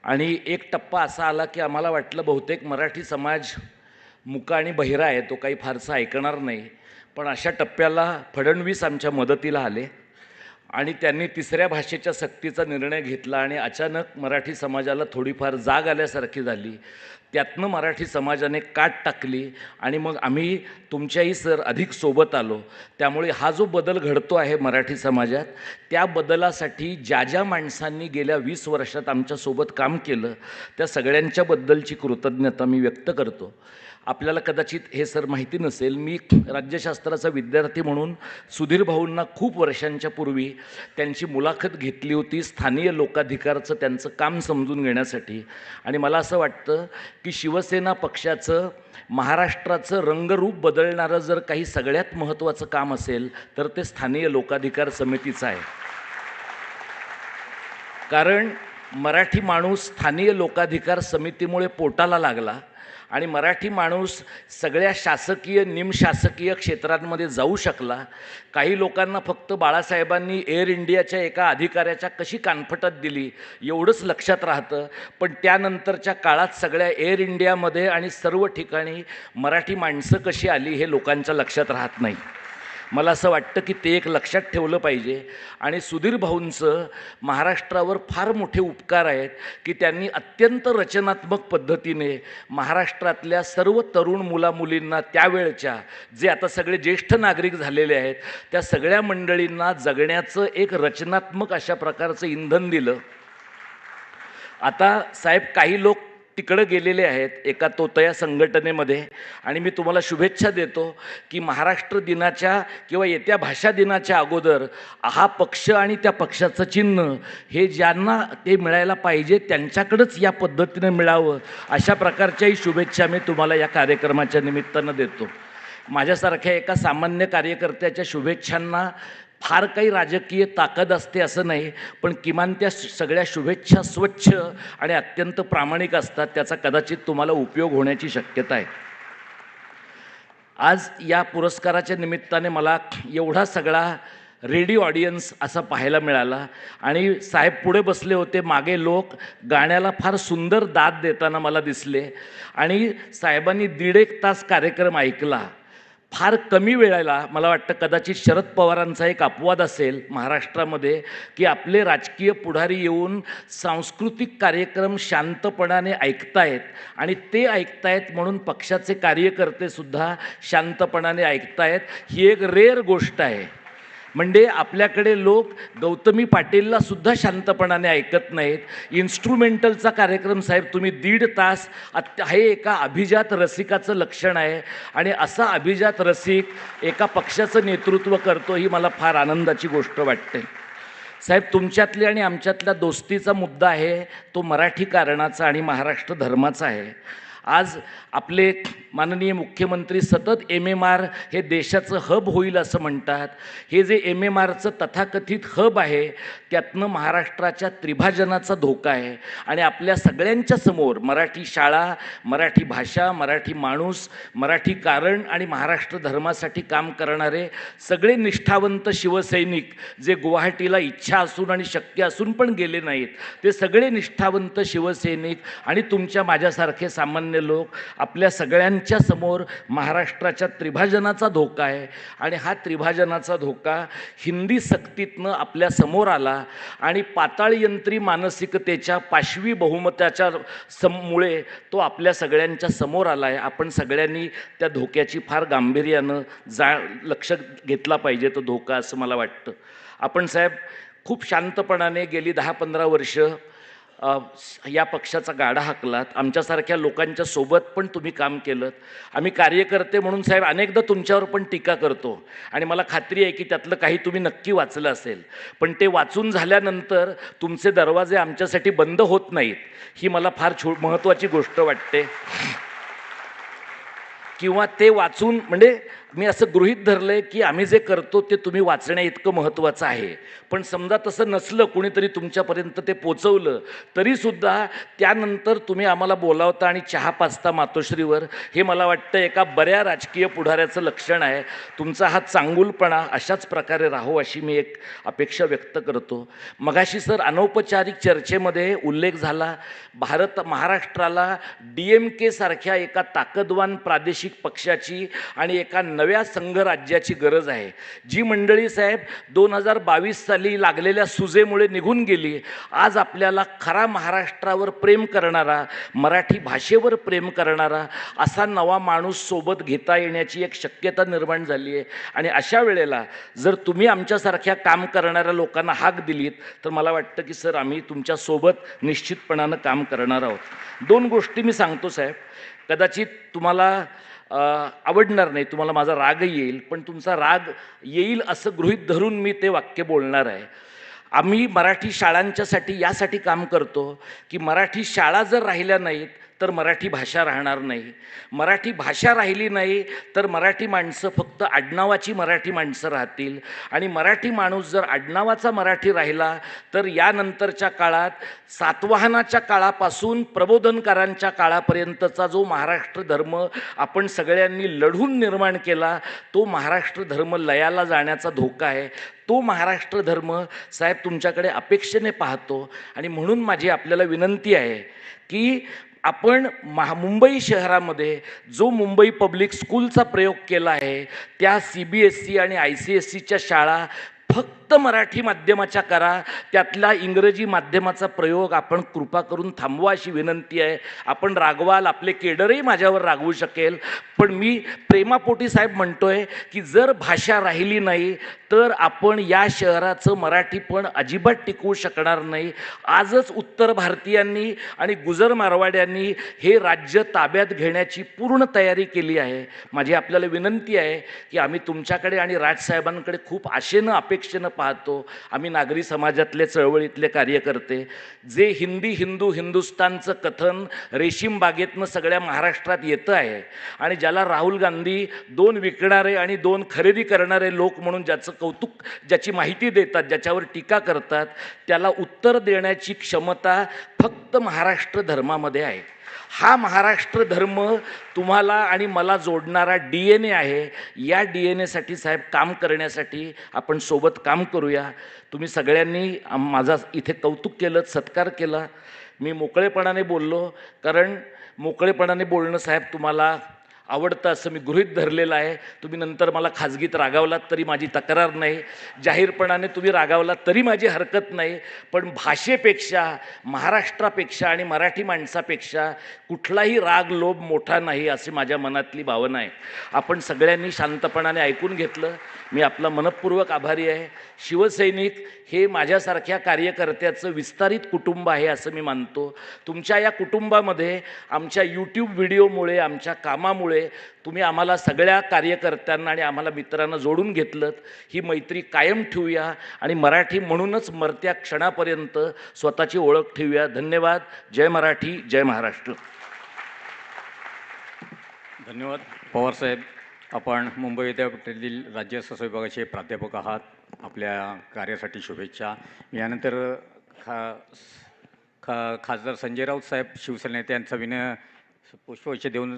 आणि एक टप्पा असा आला की आम्हाला वाटलं बहुतेक मराठी समाज मुका आणि बहिरा आहे, तो काही फारसा ऐकणार नाही. पण अशा टप्प्याला फडणवीस आमच्या मदतीला आले आणि त्यांनी तिसऱ्या भाषेच्या सक्तीचा निर्णय घेतला आणि अचानक मराठी समाजाला थोडीफार जाग आल्यासारखी झाली. त्यातनं मराठी समाजाने काट टाकली आणि मग आम्ही तुमच्याही सर अधिक सोबत आलो. त्यामुळे हा जो बदल घडतो आहे मराठी समाजात, त्या बदलासाठी ज्या ज्या माणसांनी गेल्या 20 वर्षात आमच्यासोबत काम केलं, त्या सगळ्यांच्याबद्दलची कृतज्ञता मी व्यक्त करतो. आपल्याला कदाचित हे सर माहिती नसेल, मी राज्यशास्त्राचा विद्यार्थी म्हणून सुधीर भाऊंना खूप वर्षांच्या पूर्वी त्यांची मुलाखत घेतली होती स्थानीय लोकाधिकारचं त्यांचं काम समजून घेण्यासाठी. आणि मला असं वाटतं की शिवसेना पक्षाचं महाराष्ट्राचं रंगरूप बदलणारं जर काही सगळ्यात महत्त्वाचं काम असेल तर ते स्थानीय लोकाधिकार समितीचं आहे. कारण मराठी माणूस स्थानीय लोकाधिकार समितीमुळे पोटाला लागला आणि मराठी माणूस सगळ्या शासकीय निमशासकीय क्षेत्रांमध्ये जाऊ शकला. काही लोकांना फक्त बाळासाहेबांनी एअर इंडियाच्या एका अधिकाऱ्याच्या कशी कानफटत दिली एवढंच लक्षात राहतं, पण त्यानंतरच्या काळात सगळ्या एअर इंडियामध्ये आणि सर्व ठिकाणी मराठी माणसं कशी आली हे लोकांच्या लक्षात राहत नाही. मला असं वाटतं की ते एक लक्षात ठेवलं पाहिजे. आणि सुधीर भाऊंचं महाराष्ट्रावर फार मोठे उपकार आहेत की त्यांनी अत्यंत रचनात्मक पद्धतीने महाराष्ट्रातल्या सर्व तरुण मुलामुलींना, त्यावेळच्या जे आता सगळे ज्येष्ठ नागरिक झालेले आहेत, त्या सगळ्या मंडळींना जगण्याचं एक रचनात्मक अशा प्रकारचं इंधन दिलं. आता साहेब काही लोक तिकडं गेलेले आहेत एका तोतया संघटनेमध्ये, आणि मी तुम्हाला शुभेच्छा देतो की महाराष्ट्र दिनाच्या किंवा येत्या भाषा दिनाच्या अगोदर हा पक्ष आणि त्या पक्षाचं चिन्ह हे ज्यांना ते मिळायला पाहिजे त्यांच्याकडंच या पद्धतीने मिळावं, अशा प्रकारच्याही शुभेच्छा मी तुम्हाला या कार्यक्रमाच्या निमित्तानं देतो. माझ्यासारख्या एका सामान्य कार्यकर्त्याच्या शुभेच्छांना फार काही राजकीय ताकद असते असं नाही, पण किमान त्या सगळ्या शुभेच्छा स्वच्छ आणि अत्यंत प्रामाणिक असतात. त्याचा कदाचित तुम्हाला उपयोग होण्याची शक्यता आहे. आज या पुरस्काराच्या निमित्ताने मला एवढा सगळा रेडी ऑडियन्स असा पाहायला मिळाला. आणि साहेब पुढे बसले होते, मागे लोक गाण्याला फार सुंदर दाद देताना मला दिसले. आणि साहेबांनी 1.5 तास कार्यक्रम ऐकला. फार कमी वेळेला मला वाटतं कदाचित शरद पवारांचा एक अपवाद असेल महाराष्ट्रामध्ये की आपले राजकीय पुढारी येऊन सांस्कृतिक कार्यक्रम शांतपणाने ऐकतायत, आणि ते ऐकतायत म्हणून पक्षाचे कार्यकर्तेसुद्धा शांतपणाने ऐकतायत. ही एक रेअर गोष्ट आहे. म्हणजे आपल्याकडे लोक गौतमी पाटीलला सुद्धा शांतपणाने ऐकत नाहीत. इन्स्ट्रुमेंटलचा कार्यक्रम साहेब तुम्ही 1.5 तास, हे एका अभिजात रसिकाचं लक्षण आहे. आणि असा अभिजात रसिक एका पक्षाचं नेतृत्व करतो, ही मला फार आनंदाची गोष्ट वाटते. साहेब, तुमच्यातली आणि आमच्यातल्या दोस्तीचा मुद्दा आहे तो मराठी कारणाचा आणि महाराष्ट्र धर्माचा आहे. आज आपले माननीय मुख्यमंत्री सतत MMR हे देशाचं हब होईल असं म्हणतात. हे जे MMRचं तथाकथित हब आहे त्यातनं महाराष्ट्राच्या त्रिभाजनाचा धोका आहे. आणि आपल्या सगळ्यांच्या समोर मराठी शाळा, मराठी भाषा, मराठी माणूस, मराठी कारण आणि महाराष्ट्र धर्मासाठी काम करणारे सगळे निष्ठावंत शिवसैनिक, जे गुवाहाटीला इच्छा असून आणि शक्य असून पण गेले नाहीत, ते सगळे निष्ठावंत शिवसैनिक आणि तुमच्या माझ्यासारखे सामान्य लोक, आपल्या सगळ्यांच्या समोर महाराष्ट्राच्या त्रिभाजनाचा धोका आहे. आणि हा त्रिभाजनाचा धोका हिंदी सक्तीतनं आपल्या समोर आला आणि पाताळयंत्री मानसिकतेच्या पाशवी बहुमताच्या मुळे तो आपल्या सगळ्यांच्या समोर आला आहे. आपण सगळ्यांनी त्या धोक्याची फार गांभीर्यानं लक्ष घेतला पाहिजे तो धोका, असं मला वाटतं. आपण साहेब खूप शांतपणाने गेली 10-15 वर्ष या पक्षाचा गाडा हाकलात. आमच्यासारख्या लोकांच्या सोबत पण तुम्ही काम केलं. आम्ही कार्यकर्ते म्हणून साहेब अनेकदा तुमच्यावर पण टीका करतो, आणि मला खात्री आहे की त्यातलं काही तुम्ही नक्की वाचलं असेल. पण ते वाचून झाल्यानंतर तुमचे दरवाजे आमच्यासाठी बंद होत नाहीत, ही मला फार महत्त्वाची गोष्ट वाटते. किंवा ते वाचून म्हणजे मी असं गृहीत धरलंय की आम्ही जे करतो ते तुम्ही वाचण्या इतकं महत्त्वाचं आहे. पण समजा तसं नसलं, कोणीतरी तुमच्यापर्यंत ते पोचवलं, तरीसुद्धा त्यानंतर तुम्ही आम्हाला बोलावता आणि चहा पाजता मातोश्रीवर, हे मला वाटतं एका बऱ्या राजकीय पुढाऱ्याचं लक्षण आहे. तुमचा हा चांगुलपणा अशाच प्रकारे राहो अशी मी एक अपेक्षा व्यक्त करतो. मगाशी सर अनौपचारिक चर्चेमध्ये उल्लेख झाला, महाराष्ट्राला DMK सारख्या एका ताकदवान प्रादेशिक पक्षाची आणि एका नव्या संघराज्याची गरज आहे. जी मंडळी साहेब 2022 साली लागलेल्या सुजेमुळे निघून गेली, आज आपल्याला खरा महाराष्ट्रावर प्रेम करणारा, मराठी भाषेवर प्रेम करणारा असा नवा माणूस सोबत घेता येण्याची एक शक्यता निर्माण झाली आहे. आणि अशा वेळेला जर तुम्ही आमच्यासारख्या काम करणाऱ्या लोकांना हाक दिलीत, तर मला वाटतं की सर आम्ही तुमच्यासोबत निश्चितपणानं काम करणार आहोत. 2 गोष्टी मी सांगतो साहेब, कदाचित तुम्हाला आवडणार नाही, तुम्हाला माझा रागही येईल, पण तुमचा राग येईल असं गृहीत धरून मी ते वाक्य बोलणार आहे. आम्ही मराठी शाळांच्यासाठी यासाठी काम करतो की मराठी शाळा जर राहिल्या नाहीत तर मराठी भाषा राहणार नाही. मराठी भाषा राहिली नाही तर मराठी माणसं फक्त आडनावाची मराठी माणसं राहतील. आणि मराठी माणूस जर आडनावाचा मराठी राहिला तर यानंतरच्या काळात सातवाहनाच्या काळापासून प्रबोधनकारांच्या काळापर्यंतचा जो महाराष्ट्र धर्म आपण सगळ्यांनी लढून निर्माण केला, तो महाराष्ट्र धर्म लयाला जाण्याचा धोका आहे. तो महाराष्ट्र धर्म साहेब तुमच्याकडे अपेक्षेने पाहतो. आणि म्हणून माझी आपल्याला विनंती आहे की आपण मुंबई शहरामध्ये जो मुंबई पब्लिक स्कूलचा प्रयोग केला आहे, त्या CBSE आणि ICSEच्या शाळा फक्त मराठी माध्यमाच्या करा. त्यातला इंग्रजी माध्यमाचा प्रयोग आपण कृपा करून थांबवा अशी विनंती आहे. आपण रागवाल, आपले केडरही माझ्यावर रागवू शकेल, पण मी प्रेमापोटी साहेब म्हणतोय की जर भाषा राहिली नाही तर आपण या शहराचं मराठीपण अजिबात टिकवू शकणार नाही. आजच उत्तर भारतीयांनी आणि गुजर मारवाड्यांनी हे राज्य ताब्यात घेण्याची पूर्ण तयारी केली आहे. माझी आपल्याला विनंती आहे की आम्ही तुमच्याकडे आणि राजसाहेबांकडे खूप आशेनं अपेक्षेनं पाहतो. आम्ही नागरी समाजातले चळवळीतले कार्यकर्ते, जे हिंदी हिंदू हिंदुस्तानचं कथन रेशीम बागेतनं सगळ्या महाराष्ट्रात येतं आहे आणि ज्याला राहुल गांधी 2 विकणारे आणि 2 खरेदी करणारे लोक म्हणून ज्याचं कौतुक, ज्याची माहिती देतात, ज्याच्यावर टीका करतात, त्याला उत्तर देण्याची क्षमता फक्त महाराष्ट्र धर्मामध्ये आहे. हा महाराष्ट्र धर्म तुम्हाला आणि मला जोडणारा DNA आहे. या DNAसाठी साहेब काम करण्यासाठी आपण सोबत काम करूया. तुम्ही सगळ्यांनी माझा इथे कौतुक केलं, सत्कार केला. मी मोकळेपणाने बोललो, कारण मोकळेपणाने बोलणं साहेब तुम्हाला आवडतं असं मी गृहीत धरलेलं आहे. तुम्ही नंतर मला खाजगीत रागावलात तरी माझी तक्रार नाही, जाहीरपणाने तुम्ही रागावलात तरी माझी हरकत नाही. पण भाषेपेक्षा, महाराष्ट्रापेक्षा आणि मराठी माणसापेक्षा कुठलाही राग लोभ मोठा नाही अशी माझ्या मनातली भावना आहे. आपण सगळ्यांनी शांतपणाने ऐकून घेतलं. मी आपला मनःपूर्वक आभारी आहे. शिवसैनिक हे माझ्यासारख्या कार्यकर्त्याचं विस्तारित कुटुंब आहे असं मी मानतो. तुमच्या या कुटुंबामध्ये आमच्या YouTube व्हिडिओमुळे, आमच्या कामामुळे तुम्ही आम्हाला सगळ्या कार्यकर्त्यांना आणि आम्हाला मित्रांना जोडून घेतलं. ही मैत्री कायम ठेवूया आणि मराठी म्हणूनच मरत्या क्षणापर्यंत स्वतःची ओळख ठेवूया. धन्यवाद. जय मराठी, जय महाराष्ट्र. धन्यवाद पवारसाहेब. आपण मुंबई विद्यापीठातील राज्यशास्त्र विभागाचे प्राध्यापक आहात. आपल्या कार्यासाठी शुभेच्छा. यानंतर खासदार संजय राऊत साहेब शिवसेना नेते यांचा पुष्पवृष्प देऊन